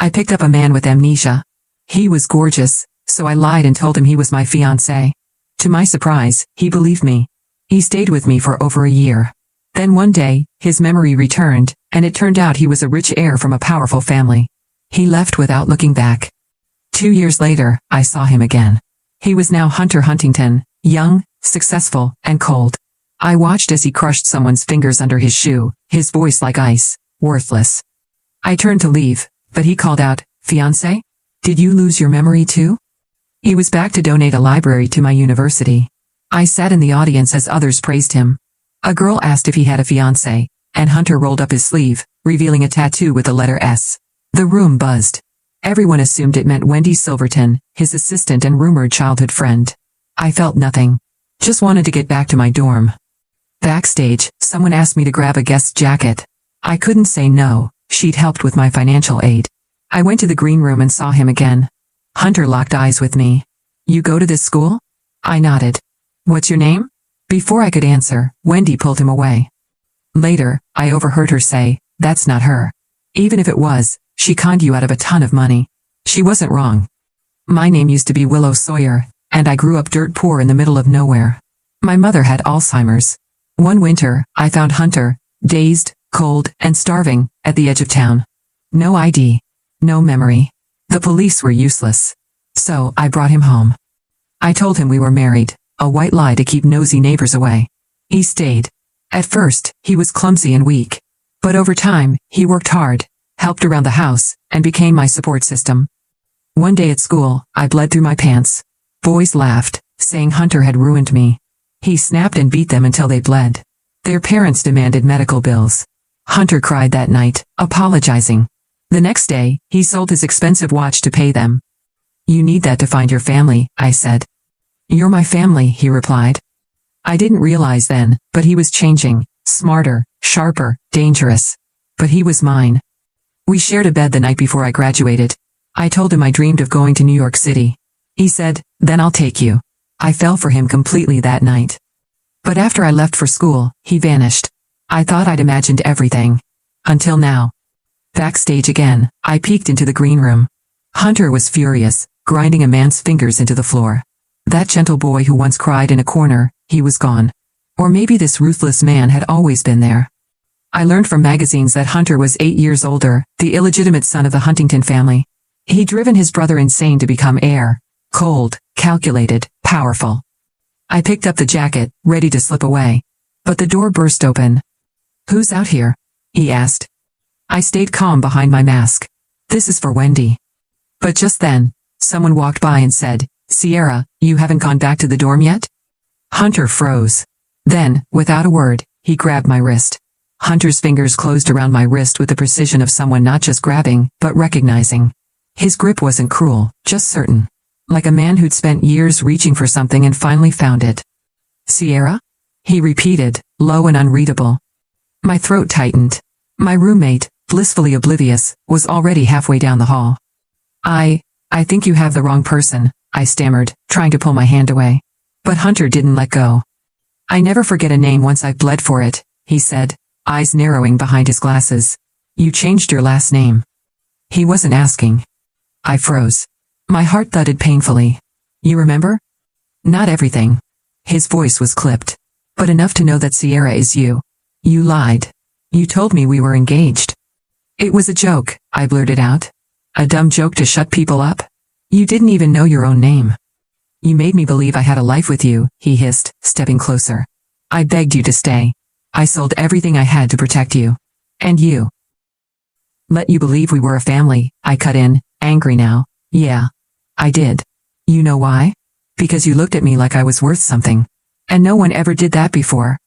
I picked up a man with amnesia. He was gorgeous, so I lied and told him he was my fiance. To my surprise, he believed me. He stayed with me for over a year. Then one day, his memory returned, and it turned out he was a rich heir from a powerful family. He left without looking back. 2 years later, I saw him again. He was now Hunter Huntington, young, successful, and cold. I watched as he crushed someone's fingers under his shoe, his voice like ice, worthless. I turned to leave, but he called out, "Fiance? Did you lose your memory too?" He was back to donate a library to my university. I sat in the audience as others praised him. A girl asked if he had a fiance, and Hunter rolled up his sleeve, revealing a tattoo with the letter S. The room buzzed. Everyone assumed it meant Wendy Silverton, his assistant and rumored childhood friend. I felt nothing. Just wanted to get back to my dorm. Backstage, someone asked me to grab a guest's jacket. I couldn't say no, she'd helped with my financial aid. I went to the green room and saw him again. Hunter locked eyes with me. "You go to this school?" I nodded. "What's your name?" Before I could answer, Wendy pulled him away. Later, I overheard her say, "That's not her. Even if it was, she conned you out of a ton of money." She wasn't wrong. My name used to be Willow Sawyer, and I grew up dirt poor in the middle of nowhere. My mother had Alzheimer's. One winter, I found Hunter, dazed, cold, and starving, at the edge of town. No ID. No memory. The police were useless. So, I brought him home. I told him we were married, a white lie to keep nosy neighbors away. He stayed. At first, he was clumsy and weak. But over time, he worked hard, helped around the house, and became my support system. One day at school, I bled through my pants. Boys laughed, saying Hunter had ruined me. He snapped and beat them until they bled. Their parents demanded medical bills. Hunter cried that night, apologizing. The next day, he sold his expensive watch to pay them. "You need that to find your family," I said. "You're my family," he replied. I didn't realize then, but he was changing, smarter, sharper, dangerous. But he was mine. We shared a bed the night before I graduated. I told him I dreamed of going to New York City. He said, "Then I'll take you." I fell for him completely that night. But after I left for school, he vanished. I thought I'd imagined everything. Until now. Backstage again, I peeked into the green room. Hunter was furious, grinding a man's fingers into the floor. That gentle boy who once cried in a corner, he was gone. Or maybe this ruthless man had always been there. I learned from magazines that Hunter was 8 years older, the illegitimate son of the Huntington family. He'd driven his brother insane to become heir. Cold, calculated, powerful. I picked up the jacket, ready to slip away. But the door burst open. "Who's out here?" he asked. I stayed calm behind my mask. "This is for Wendy." But just then, someone walked by and said, "Sierra, you haven't gone back to the dorm yet?" Hunter froze. Then, without a word, he grabbed my wrist. Hunter's fingers closed around my wrist with the precision of someone not just grabbing, but recognizing. His grip wasn't cruel, just certain. Like a man who'd spent years reaching for something and finally found it. "Sierra?" he repeated, low and unreadable. My throat tightened. My roommate, blissfully oblivious, was already halfway down the hall. I think you have the wrong person," I stammered, trying to pull my hand away. But Hunter didn't let go. "I never forget a name once I've bled for it," he said, eyes narrowing behind his glasses. "You changed your last name." He wasn't asking. I froze. My heart thudded painfully. "You remember?" "Not everything." His voice was clipped. "But enough to know that Sierra is you. You lied. You told me we were engaged." "It was a joke," I blurted out. "A dumb joke to shut people up? You didn't even know your own name." "You made me believe I had a life with you," he hissed, stepping closer. "I begged you to stay. I sold everything I had to protect you. And you. Let you believe we were a family," I cut in, angry now. "Yeah. I did. You know why? Because you looked at me like I was worth something. And no one ever did that before."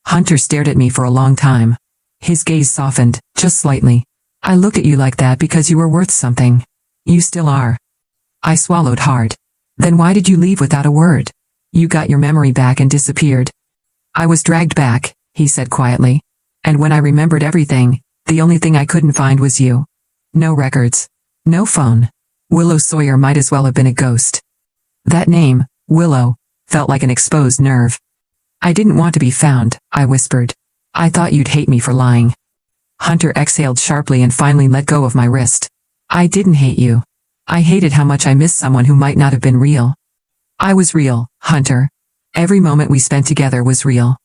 Hunter stared at me for a long time. His gaze softened, just slightly. "I looked at you like that because you were worth something. You still are." I swallowed hard. "Then why did you leave without a word? You got your memory back and disappeared." "I was dragged back," he said quietly. "And when I remembered everything, the only thing I couldn't find was you. No records. No phone. Willow Sawyer might as well have been a ghost." That name, Willow, felt like an exposed nerve. "I didn't want to be found," I whispered. "I thought you'd hate me for lying." Hunter exhaled sharply and finally let go of my wrist. I didn't hate you. I hated how much I missed someone who might not have been real. I was real, Hunter. Every moment we spent together was real.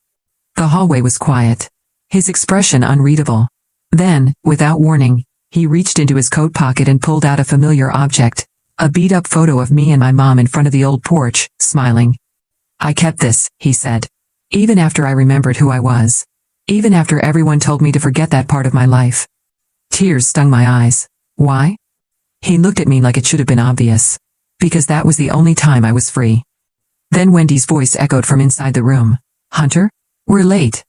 The hallway was quiet. His expression unreadable. Then, without warning, he reached into his coat pocket and pulled out a familiar object. A beat-up photo of me and my mom in front of the old porch, smiling. I kept this, he said. Even after I remembered who I was. Even after everyone told me to forget that part of my life. Tears stung my eyes. Why? He looked at me like it should have been obvious. Because that was the only time I was free. Then Wendy's voice echoed from inside the room. Hunter? We're late.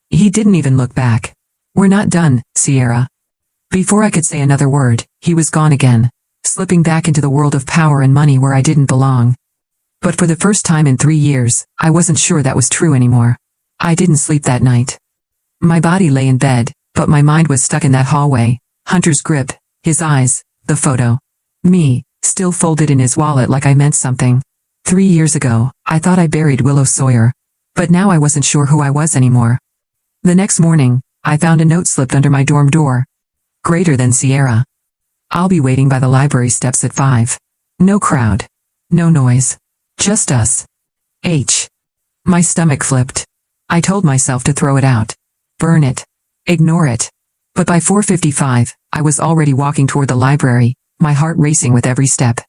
He didn't even look back. We're not done, Sierra. Before I could say another word, he was gone again, slipping back into the world of power and money where I didn't belong. But for the first time in 3 years, I wasn't sure that was true anymore. I didn't sleep that night. My body lay in bed, but my mind was stuck in that hallway. Hunter's grip, his eyes, the photo. Me, still folded in his wallet like I meant something. 3 years ago, I thought I buried Willow Sawyer. But now I wasn't sure who I was anymore. The next morning, I found a note slipped under my dorm door. Greater than Sierra. I'll be waiting by the library steps at 5. No crowd. No noise. Just us. H. My stomach flipped. I told myself to throw it out. Burn it. Ignore it. But by 4:55, I was already walking toward the library, my heart racing with every step.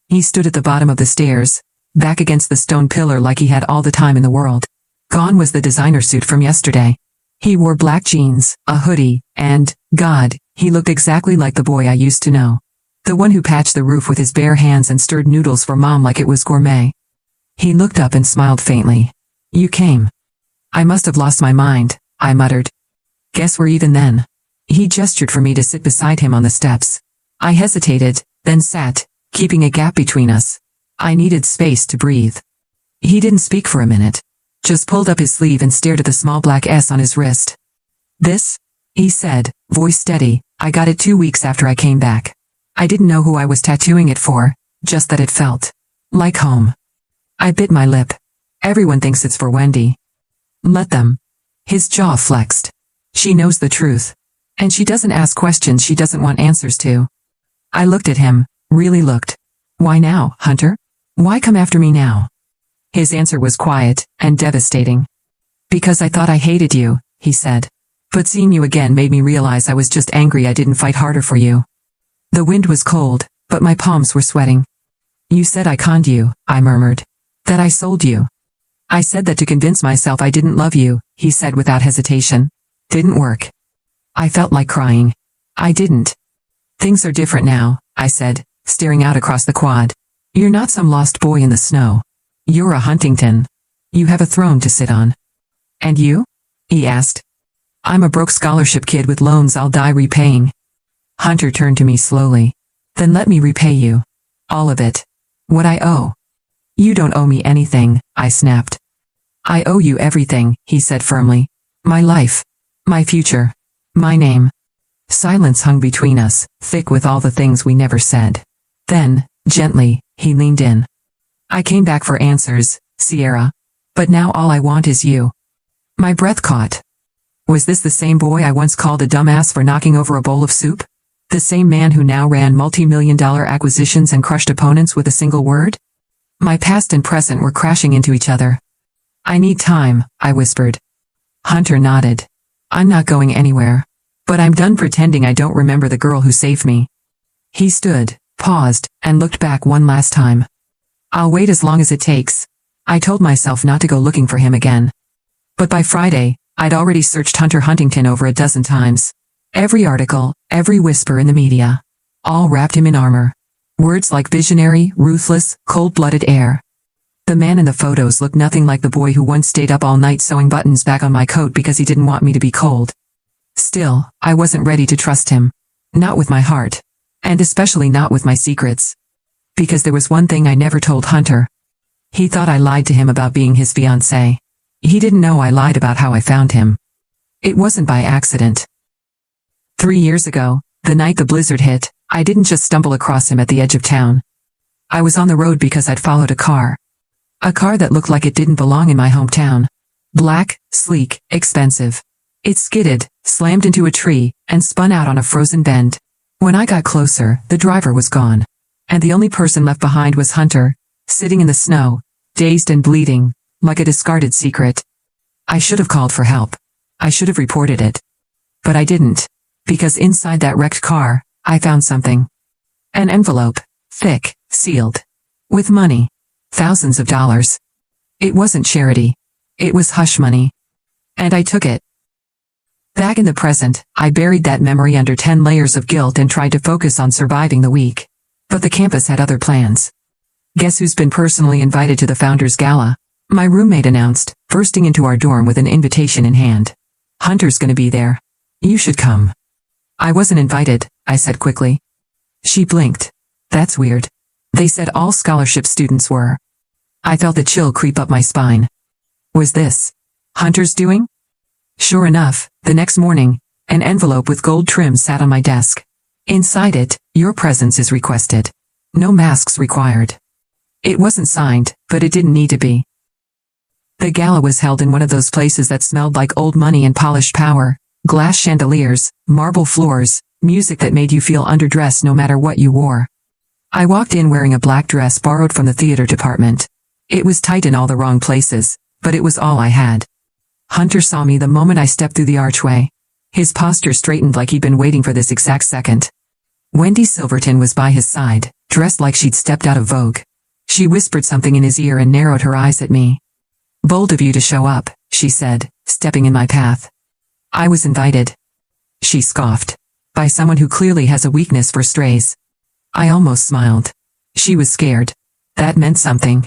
He stood at the bottom of the stairs, back against the stone pillar like he had all the time in the world. Gone was the designer suit from yesterday. He wore black jeans, a hoodie, and, God, he looked exactly like the boy I used to know. The one who patched the roof with his bare hands and stirred noodles for Mom like it was gourmet. He looked up and smiled faintly. You came. I must have lost my mind, I muttered. Guess we're even then. He gestured for me to sit beside him on the steps. I hesitated, then sat, keeping a gap between us. I needed space to breathe. He didn't speak for a minute. Just pulled up his sleeve and stared at the small black S on his wrist. This? He said, voice steady. I got it 2 weeks after I came back. I didn't know who I was tattooing it for, just that it felt like home. I bit my lip. Everyone thinks it's for Wendy. Let them. His jaw flexed. She knows the truth. And she doesn't ask questions she doesn't want answers to. I looked at him, really looked. Why now, Hunter? Why come after me now? His answer was quiet and devastating. Because I thought I hated you, he said. But seeing you again made me realize I was just angry I didn't fight harder for you. The wind was cold, but my palms were sweating. You said I conned you, I murmured. That I sold you. I said that to convince myself I didn't love you, he said without hesitation. Didn't work. I felt like crying. I didn't. Things are different now, I said, staring out across the quad. You're not some lost boy in the snow. You're a Huntington. You have a throne to sit on. And you? He asked. I'm a broke scholarship kid with loans I'll die repaying. Hunter turned to me slowly. Then let me repay you. All of it. What I owe. You don't owe me anything, I snapped. I owe you everything, he said firmly. My life. My future. My name. Silence hung between us, thick with all the things we never said. Then, gently, he leaned in. I came back for answers, Sierra. But now all I want is you. My breath caught. Was this the same boy I once called a dumbass for knocking over a bowl of soup? The same man who now ran multi-million-dollar acquisitions and crushed opponents with a single word? My past and present were crashing into each other. I need time, I whispered. Hunter nodded. I'm not going anywhere. But I'm done pretending I don't remember the girl who saved me. He stood, paused, and looked back one last time. I'll wait as long as it takes. I told myself not to go looking for him again. But by Friday, I'd already searched Hunter Huntington over a dozen times. Every article, every whisper in the media. All wrapped him in armor. Words like visionary, ruthless, cold-blooded heir. The man in the photos looked nothing like the boy who once stayed up all night sewing buttons back on my coat because he didn't want me to be cold. Still, I wasn't ready to trust him. Not with my heart. And especially not with my secrets. Because there was one thing I never told Hunter. He thought I lied to him about being his fiancé. He didn't know I lied about how I found him. It wasn't by accident. 3 years ago, the night the blizzard hit, I didn't just stumble across him at the edge of town. I was on the road because I'd followed a car. A car that looked like it didn't belong in my hometown. Black, sleek, expensive. It skidded, slammed into a tree, and spun out on a frozen bend. When I got closer, the driver was gone. And the only person left behind was Hunter, sitting in the snow, dazed and bleeding, like a discarded secret. I should have called for help. I should have reported it. But I didn't. Because inside that wrecked car, I found something. An envelope, thick, sealed. With money. Thousands of dollars. It wasn't charity. It was hush money. And I took it. Back in the present, I buried that memory under 10 layers of guilt and tried to focus on surviving the week. But the campus had other plans. Guess who's been personally invited to the Founders Gala? My roommate announced, bursting into our dorm with an invitation in hand. Hunter's gonna be there. You should come. I wasn't invited, I said quickly. She blinked. That's weird. They said all scholarship students were. I felt the chill creep up my spine. Was this Hunter's doing? Sure enough, the next morning, an envelope with gold trim sat on my desk. Inside it, your presence is requested. No masks required. It wasn't signed, but it didn't need to be. The gala was held in one of those places that smelled like old money and polished power, glass chandeliers, marble floors, music that made you feel underdressed no matter what you wore. I walked in wearing a black dress borrowed from the theater department. It was tight in all the wrong places, but it was all I had. Hunter saw me the moment I stepped through the archway. His posture straightened like he'd been waiting for this exact second. Wendy Silverton was by his side, dressed like she'd stepped out of Vogue. She whispered something in his ear and narrowed her eyes at me. Bold of you to show up, she said, stepping in my path. I was invited. She scoffed. By someone who clearly has a weakness for strays. I almost smiled. She was scared. That meant something.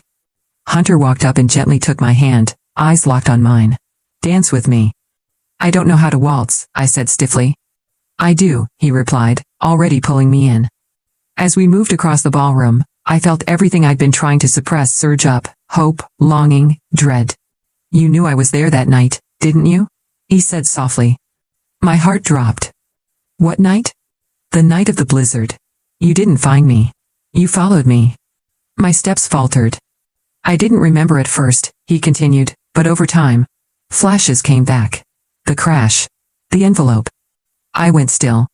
Hunter walked up and gently took my hand, eyes locked on mine. Dance with me. I don't know how to waltz, I said stiffly. I do, he replied, already pulling me in. As we moved across the ballroom, I felt everything I'd been trying to suppress surge up, hope, longing, dread. You knew I was there that night, didn't you? He said softly. My heart dropped. What night? The night of the blizzard. You didn't find me. You followed me. My steps faltered. I didn't remember at first, he continued, but over time, flashes came back. The crash. The envelope. I went still.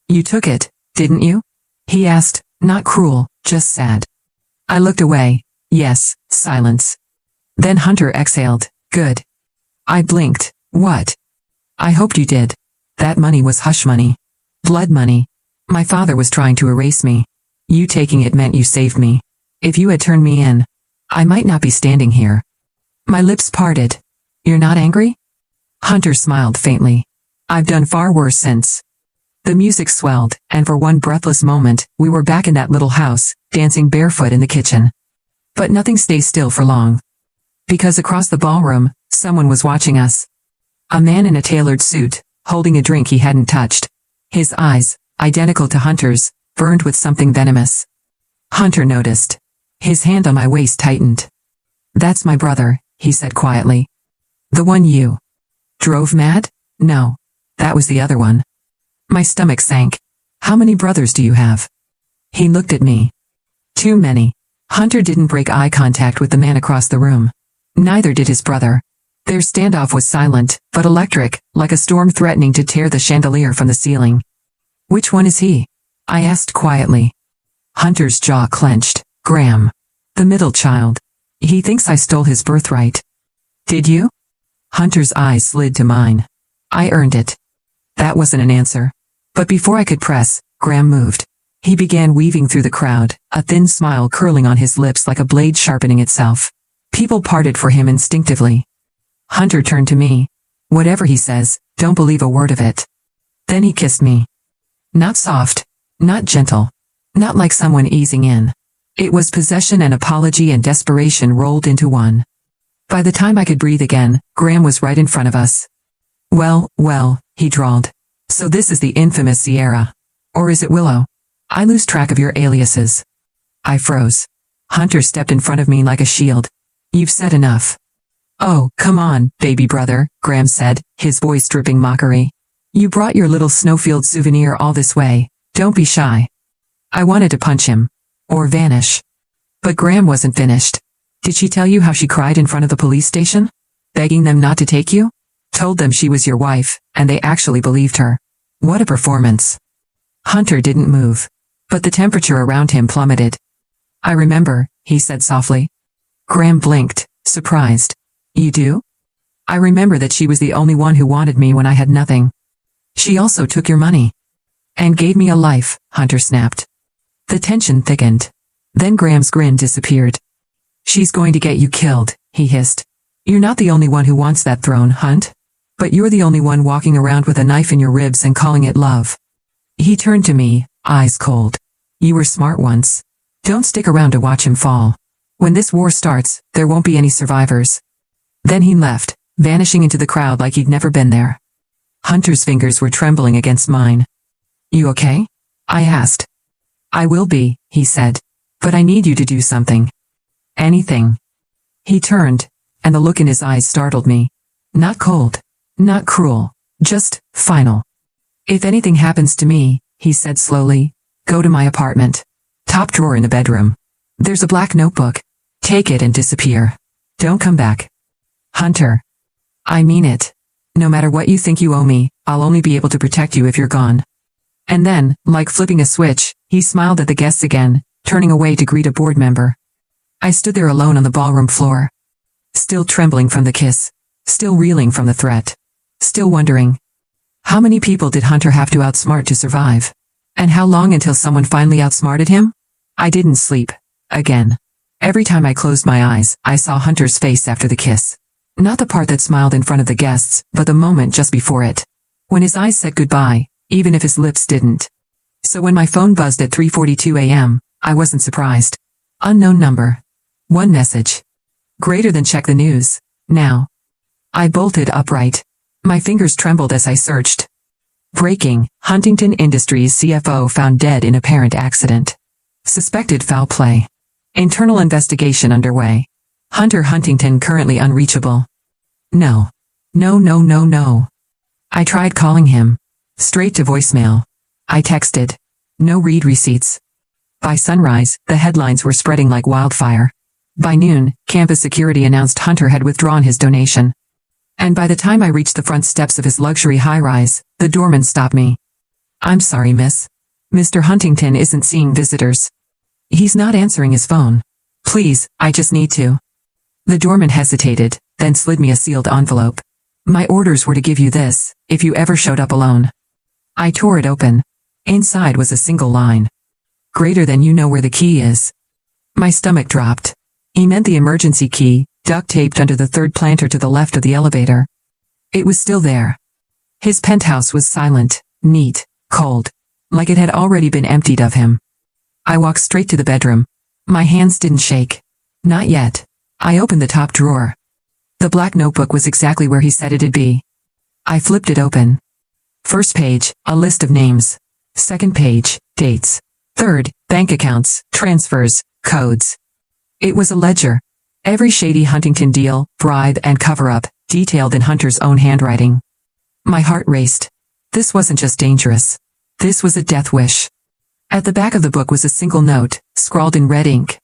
You took it, didn't you? He asked, not cruel, just sad. I looked away. Yes, silence. Then Hunter exhaled, good. I blinked, what? I hoped you did. That money was hush money. Blood money. My father was trying to erase me. You taking it meant you saved me. If you had turned me in, I might not be standing here. My lips parted. You're not angry? Hunter smiled faintly. I've done far worse since. The music swelled, and for one breathless moment, we were back in that little house, dancing barefoot in the kitchen. But nothing stays still for long. Because across the ballroom, someone was watching us. A man in a tailored suit, holding a drink he hadn't touched. His eyes, identical to Hunter's, burned with something venomous. Hunter noticed. His hand on my waist tightened. That's my brother, he said quietly. The one you drove mad? No. That was the other one. My stomach sank. How many brothers do you have? He looked at me. Too many. Hunter didn't break eye contact with the man across the room. Neither did his brother. Their standoff was silent, but electric, like a storm threatening to tear the chandelier from the ceiling. Which one is he? I asked quietly. Hunter's jaw clenched. Graham. The middle child. He thinks I stole his birthright. Did you? Hunter's eyes slid to mine. I earned it. That wasn't an answer. But before I could press, Graham moved. He began weaving through the crowd, a thin smile curling on his lips like a blade sharpening itself. People parted for him instinctively. Hunter turned to me. Whatever he says, don't believe a word of it. Then he kissed me. Not soft. Not gentle. Not like someone easing in. It was possession and apology and desperation rolled into one. By the time I could breathe again, Graham was right in front of us. Well, he drawled. So this is the infamous Sierra. Or is it Willow? I lose track of your aliases. I froze. Hunter stepped in front of me like a shield. You've said enough. Oh, come on, baby brother, Graham said, his voice dripping mockery. You brought your little snowfield souvenir all this way. Don't be shy. I wanted to punch him. Or vanish. But Graham wasn't finished. Did she tell you how she cried in front of the police station? Begging them not to take you? Told them she was your wife, and they actually believed her. What a performance. Hunter didn't move, but the temperature around him plummeted. I remember, he said softly. Graham blinked, surprised. You do? I remember that she was the only one who wanted me when I had nothing. She also took your money. And gave me a life, Hunter snapped. The tension thickened. Then Graham's grin disappeared. She's going to get you killed, he hissed. You're not the only one who wants that throne, Hunt. But you're the only one walking around with a knife in your ribs and calling it love. He turned to me, eyes cold. You were smart once. Don't stick around to watch him fall. When this war starts, there won't be any survivors. Then he left, vanishing into the crowd like he'd never been there. Hunter's fingers were trembling against mine. You okay? I asked. I will be, he said. But I need you to do something. Anything. He turned, and the look in his eyes startled me. Not cold. Not cruel. Just, final. If anything happens to me, he said slowly, go to my apartment. Top drawer in the bedroom. There's a black notebook. Take it and disappear. Don't come back. Hunter. I mean it. No matter what you think you owe me, I'll only be able to protect you if you're gone. And then, like flipping a switch, he smiled at the guests again, turning away to greet a board member. I stood there alone on the ballroom floor. Still trembling from the kiss. Still reeling from the threat. Still wondering. How many people did Hunter have to outsmart to survive? And how long until someone finally outsmarted him? I didn't sleep. Again. Every time I closed my eyes, I saw Hunter's face after the kiss. Not the part that smiled in front of the guests, but the moment just before it. When his eyes said goodbye, even if his lips didn't. So when my phone buzzed at 3:42 a.m., I wasn't surprised. Unknown number. One message. Greater than check the news. Now. I bolted upright. My fingers trembled as I searched. Breaking, Huntington Industries CFO found dead in apparent accident. Suspected foul play. Internal investigation underway. Hunter Huntington currently unreachable. No. No, no, no, no. I tried calling him. Straight to voicemail. I texted. No read receipts. By sunrise, the headlines were spreading like wildfire. By noon, campus security announced Hunter had withdrawn his donation. And by the time I reached the front steps of his luxury high-rise, the doorman stopped me. I'm sorry, miss. Mr. Huntington isn't seeing visitors. He's not answering his phone. Please, I just need to. The doorman hesitated, then slid me a sealed envelope. My orders were to give you this, if you ever showed up alone. I tore it open. Inside was a single line. Greater than you know where the key is. My stomach dropped. He meant the emergency key, duct-taped under the third planter to the left of the elevator. It was still there. His penthouse was silent, neat, cold, like it had already been emptied of him. I walked straight to the bedroom. My hands didn't shake. Not yet. I opened the top drawer. The black notebook was exactly where he said it'd be. I flipped it open. First page, a list of names. Second page, dates. Third, bank accounts, transfers, codes. It was a ledger. Every shady Huntington deal, bribe, and cover-up, detailed in Hunter's own handwriting. My heart raced. This wasn't just dangerous. This was a death wish. At the back of the book was a single note, scrawled in red ink.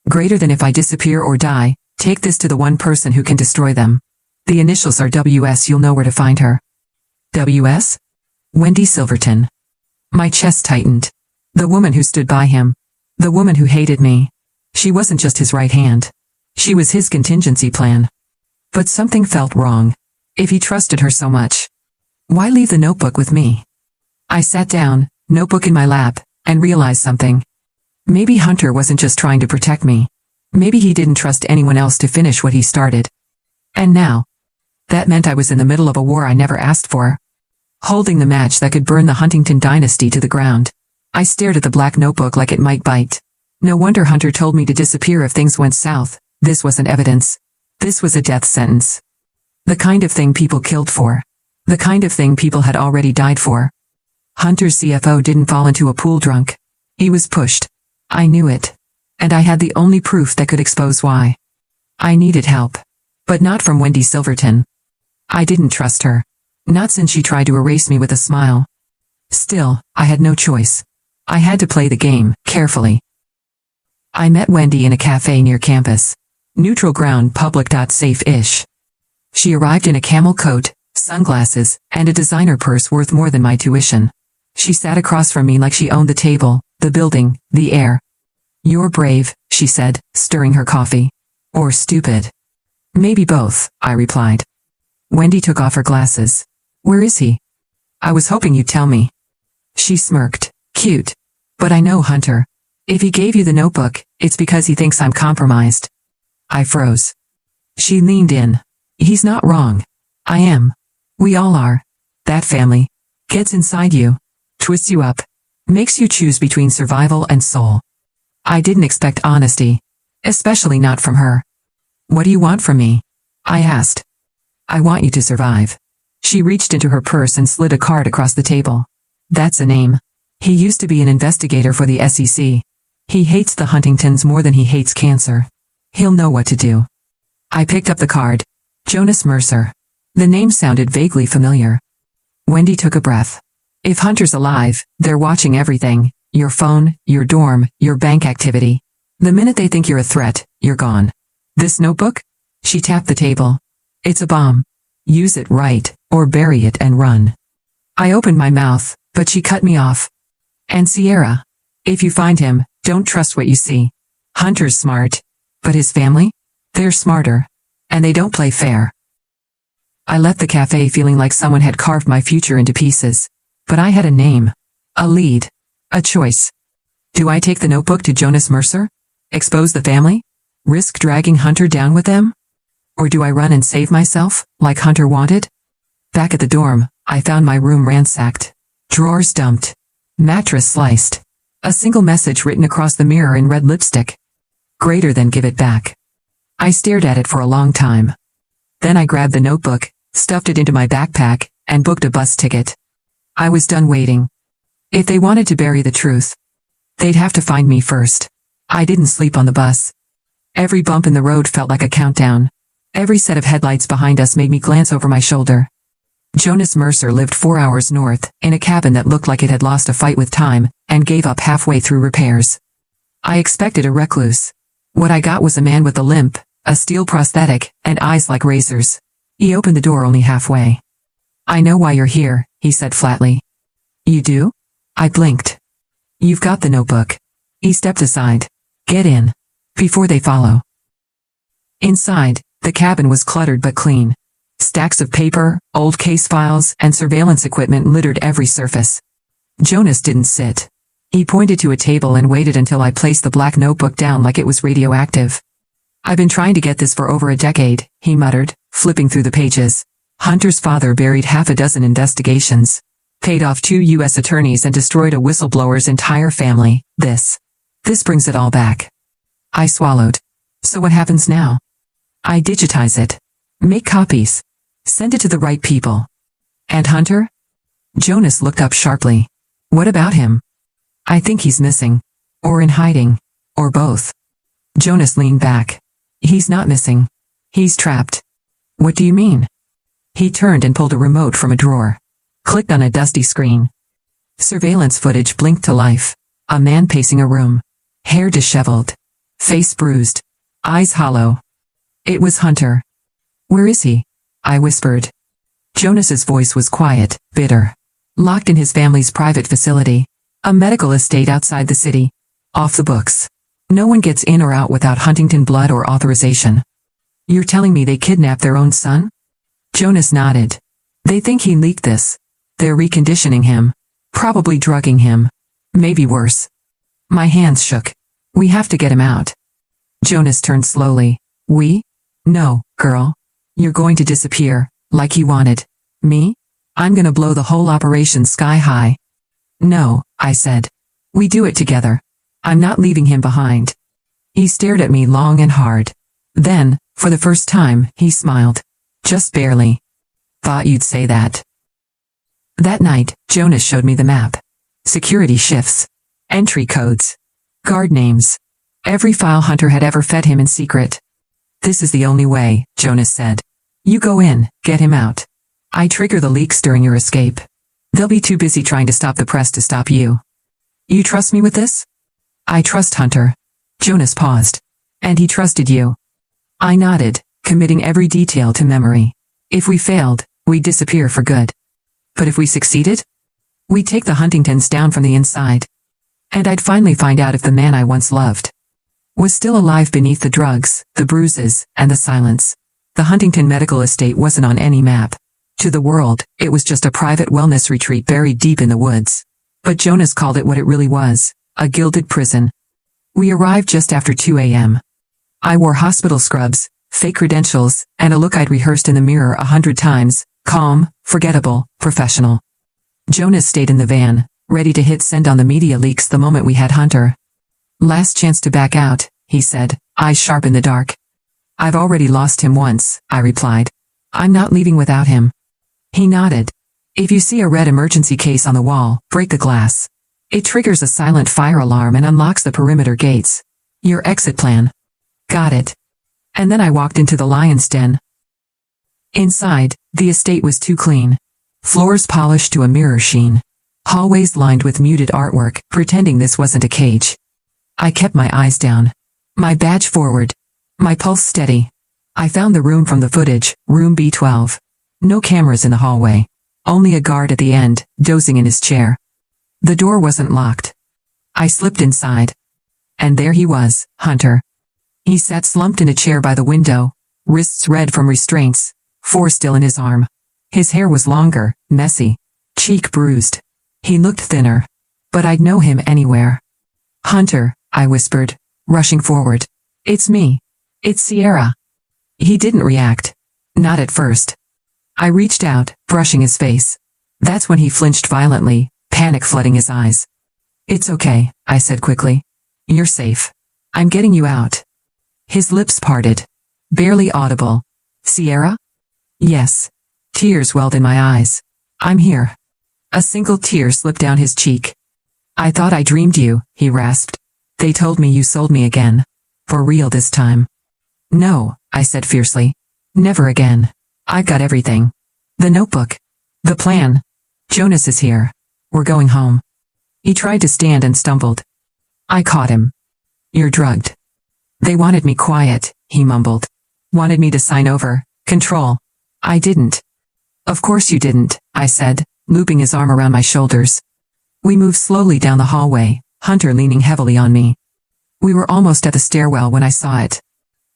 Greater than if I disappear or die, take this to the one person who can destroy them. The initials are WS. You'll know where to find her. WS? Wendy Silverton. My chest tightened. The woman who stood by him. The woman who hated me. She wasn't just his right hand. She was his contingency plan. But something felt wrong. If he trusted her so much, why leave the notebook with me? I sat down, notebook in my lap, and realized something. Maybe Hunter wasn't just trying to protect me. Maybe he didn't trust anyone else to finish what he started. And now, that meant I was in the middle of a war I never asked for. Holding the match that could burn the Huntington dynasty to the ground. I stared at the black notebook like it might bite. No wonder Hunter told me to disappear if things went south. This wasn't evidence. This was a death sentence. The kind of thing people killed for. The kind of thing people had already died for. Hunter's CFO didn't fall into a pool drunk. He was pushed. I knew it. And I had the only proof that could expose why. I needed help. But not from Wendy Silverton. I didn't trust her. Not since she tried to erase me with a smile. Still, I had no choice. I had to play the game, carefully. I met Wendy in a cafe near campus. Neutral ground, public. Safe-ish. She arrived in a camel coat, sunglasses, and a designer purse worth more than my tuition. She sat across from me like she owned the table, the building, the air. You're brave, she said, stirring her coffee. Or stupid. Maybe both, I replied. Wendy took off her glasses. Where is he? I was hoping you'd tell me. She smirked. Cute. But I know Hunter. If he gave you the notebook, it's because he thinks I'm compromised. I froze. She leaned in. He's not wrong. I am. We all are. That family gets inside you, twists you up, makes you choose between survival and soul. I didn't expect honesty, especially not from her. What do you want from me? I asked. I want you to survive. She reached into her purse and slid a card across the table. That's a name. He used to be an investigator for the SEC. He hates the Huntingtons more than he hates cancer. He'll know what to do. I picked up the card. Jonas Mercer. The name sounded vaguely familiar. Wendy took a breath. If Hunter's alive, they're watching everything. Your phone, your dorm, your bank activity. The minute they think you're a threat, you're gone. This notebook? She tapped the table. It's a bomb. Use it right, or bury it and run. I opened my mouth, but she cut me off. And Sierra. If you find him, don't trust what you see. Hunter's smart. But his family? They're smarter. And they don't play fair. I left the cafe feeling like someone had carved my future into pieces. But I had a name. A lead. A choice. Do I take the notebook to Jonas Mercer? Expose the family? Risk dragging Hunter down with them? Or do I run and save myself, like Hunter wanted? Back at the dorm, I found my room ransacked. Drawers dumped. Mattress sliced. A single message written across the mirror in red lipstick. Greater than give it back. I stared at it for a long time. Then I grabbed the notebook, stuffed it into my backpack, and booked a bus ticket. I was done waiting. If they wanted to bury the truth, they'd have to find me first. I didn't sleep on the bus. Every bump in the road felt like a countdown. Every set of headlights behind us made me glance over my shoulder. Jonas Mercer lived 4 hours north, in a cabin that looked like it had lost a fight with time, and gave up halfway through repairs. I expected a recluse. What I got was a man with a limp, a steel prosthetic, and eyes like razors. He opened the door only halfway. I know why you're here, he said flatly. You do? I blinked. You've got the notebook. He stepped aside. Get in. Before they follow. Inside, the cabin was cluttered but clean. Stacks of paper, old case files, and surveillance equipment littered every surface. Jonas didn't sit. He pointed to a table and waited until I placed the black notebook down like it was radioactive. I've been trying to get this for over a decade, he muttered, flipping through the pages. Hunter's father buried half a dozen investigations, paid off 2 U.S. attorneys and destroyed a whistleblower's entire family. This brings it all back. I swallowed. So what happens now? I digitize it. Make copies. Send it to the right people. And Hunter? Jonas looked up sharply. What about him? I think he's missing. Or in hiding. Or both. Jonas leaned back. He's not missing. He's trapped. What do you mean? He turned and pulled a remote from a drawer. Clicked on a dusty screen. Surveillance footage blinked to life. A man pacing a room. Hair disheveled. Face bruised. Eyes hollow. It was Hunter. Where is he? I whispered. Jonas's voice was quiet, bitter. Locked in his family's private facility. A medical estate outside the city. Off the books. No one gets in or out without Huntington blood or authorization. You're telling me they kidnapped their own son? Jonas nodded. They think he leaked this. They're reconditioning him. Probably drugging him. Maybe worse. My hands shook. We have to get him out. Jonas turned slowly. We? No, girl. You're going to disappear, like he wanted. Me? I'm gonna blow the whole operation sky high. No, I said. We do it together. I'm not leaving him behind. He stared at me long and hard. Then, for the first time, he smiled. Just barely. Thought you'd say that. That night, Jonas showed me the map. Security shifts. Entry codes. Guard names. Every file Hunter had ever fed him in secret. This is the only way, Jonas said. You go in, get him out. I trigger the leaks during your escape. They'll be too busy trying to stop the press to stop you. You trust me with this? I trust Hunter. Jonas paused. And he trusted you. I nodded, committing every detail to memory. If we failed, we'd disappear for good. But if we succeeded? We'd take the Huntingtons down from the inside. And I'd finally find out if the man I once loved was still alive beneath the drugs, the bruises, and the silence. The Huntington Medical Estate wasn't on any map. To the world, it was just a private wellness retreat buried deep in the woods. But Jonas called it what it really was, a gilded prison. We arrived just after 2 a.m. I wore hospital scrubs, fake credentials, and a look I'd rehearsed in the mirror 100 times, calm, forgettable, professional. Jonas stayed in the van, ready to hit send on the media leaks the moment we had Hunter. Last chance to back out, he said, eyes sharp in the dark. I've already lost him once, I replied. I'm not leaving without him. He nodded. If you see a red emergency case on the wall, break the glass. It triggers a silent fire alarm and unlocks the perimeter gates. Your exit plan. Got it. And then I walked into the lion's den. Inside, the estate was too clean. Floors polished to a mirror sheen. Hallways lined with muted artwork, pretending this wasn't a cage. I kept my eyes down. My badge forward. My pulse steady. I found the room from the footage, room B12. No cameras in the hallway. Only a guard at the end, dozing in his chair. The door wasn't locked. I slipped inside. And there he was, Hunter. He sat slumped in a chair by the window, wrists red from restraints, 4 still in his arm. His hair was longer, messy, cheek bruised. He looked thinner. But I'd know him anywhere. Hunter, I whispered, rushing forward. It's me. It's Sierra. He didn't react. Not at first. I reached out, brushing his face. That's when he flinched violently, panic flooding his eyes. It's okay, I said quickly. You're safe. I'm getting you out. His lips parted. Barely audible. Sierra? Yes. Tears welled in my eyes. I'm here. A single tear slipped down his cheek. I thought I dreamed you, he rasped. They told me you sold me again. For real this time. No, I said fiercely. Never again. I've got everything. The notebook. The plan. Jonas is here. We're going home. He tried to stand and stumbled. I caught him. You're drugged. They wanted me quiet, he mumbled. Wanted me to sign over, control. I didn't. Of course you didn't, I said, looping his arm around my shoulders. We moved slowly down the hallway, Hunter leaning heavily on me. We were almost at the stairwell when I saw it.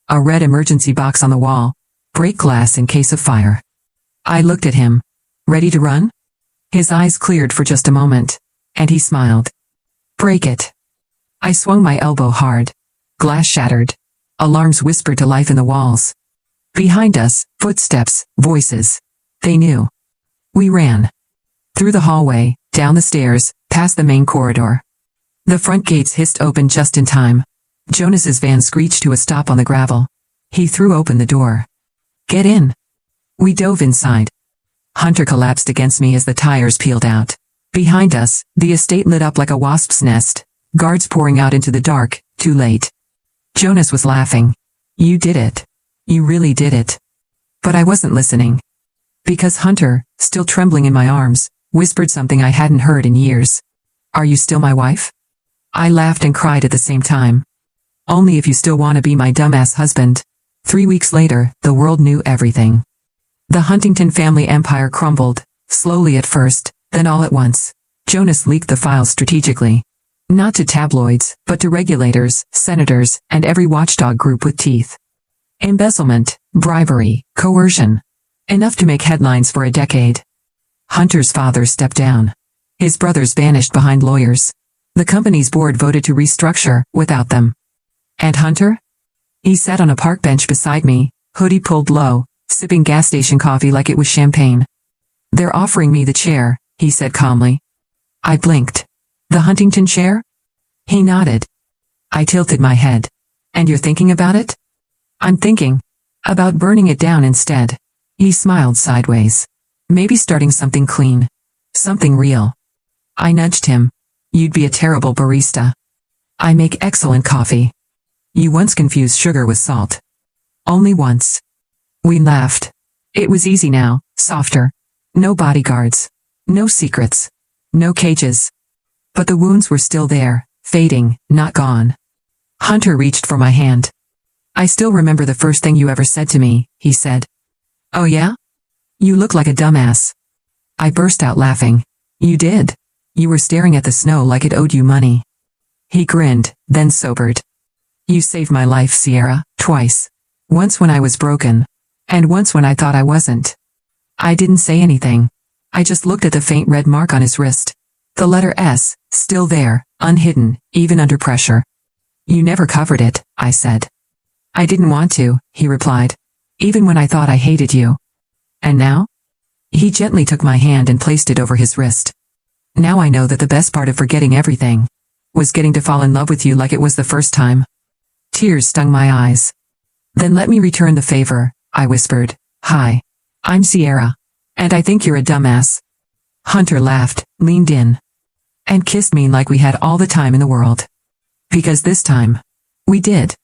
A red emergency box on the wall. Break glass in case of fire. I looked at him. Ready to run? His eyes cleared for just a moment, and he smiled. Break it. I swung my elbow hard. Glass shattered. Alarms whispered to life in the walls. Behind us, footsteps, voices. They knew. We ran. Through the hallway, down the stairs, past the main corridor. The front gates hissed open just in time. Jonas's van screeched to a stop on the gravel. He threw open the door. Get in. We dove inside. Hunter collapsed against me as the tires peeled out. Behind us, the estate lit up like a wasp's nest, guards pouring out into the dark, too late. Jonas was laughing. You did it. You really did it. But I wasn't listening. Because Hunter, still trembling in my arms, whispered something I hadn't heard in years. Are you still my wife? I laughed and cried at the same time. Only if you still want to be my dumbass husband. 3 weeks later, the world knew everything. The Huntington family empire crumbled, slowly at first, then all at once. Jonas leaked the files strategically. Not to tabloids, but to regulators, senators, and every watchdog group with teeth. Embezzlement, bribery, coercion. Enough to make headlines for a decade. Hunter's father stepped down. His brothers vanished behind lawyers. The company's board voted to restructure, without them. And Hunter? He sat on a park bench beside me, hoodie pulled low, sipping gas station coffee like it was champagne. They're offering me the chair, he said calmly. I blinked. The Huntington chair? He nodded. I tilted my head. And you're thinking about it? I'm thinking. About burning it down instead. He smiled sideways. Maybe starting something clean. Something real. I nudged him. You'd be a terrible barista. I make excellent coffee. You once confused sugar with salt. Only once. We laughed. It was easy now, softer. No bodyguards. No secrets. No cages. But the wounds were still there, fading, not gone. Hunter reached for my hand. I still remember the first thing you ever said to me, he said. Oh yeah? You look like a dumbass. I burst out laughing. You did. You were staring at the snow like it owed you money. He grinned, then sobered. You saved my life, Sierra, twice. Once when I was broken. And once when I thought I wasn't. I didn't say anything. I just looked at the faint red mark on his wrist. The letter S, still there, unhidden, even under pressure. You never covered it, I said. I didn't want to, he replied. Even when I thought I hated you. And now? He gently took my hand and placed it over his wrist. Now I know that the best part of forgetting everything was getting to fall in love with you like it was the first time. Tears stung my eyes. Then let me return the favor, I whispered. Hi. I'm Sierra. And I think you're a dumbass. Hunter laughed, leaned in, and kissed me like we had all the time in the world. Because this time, we did.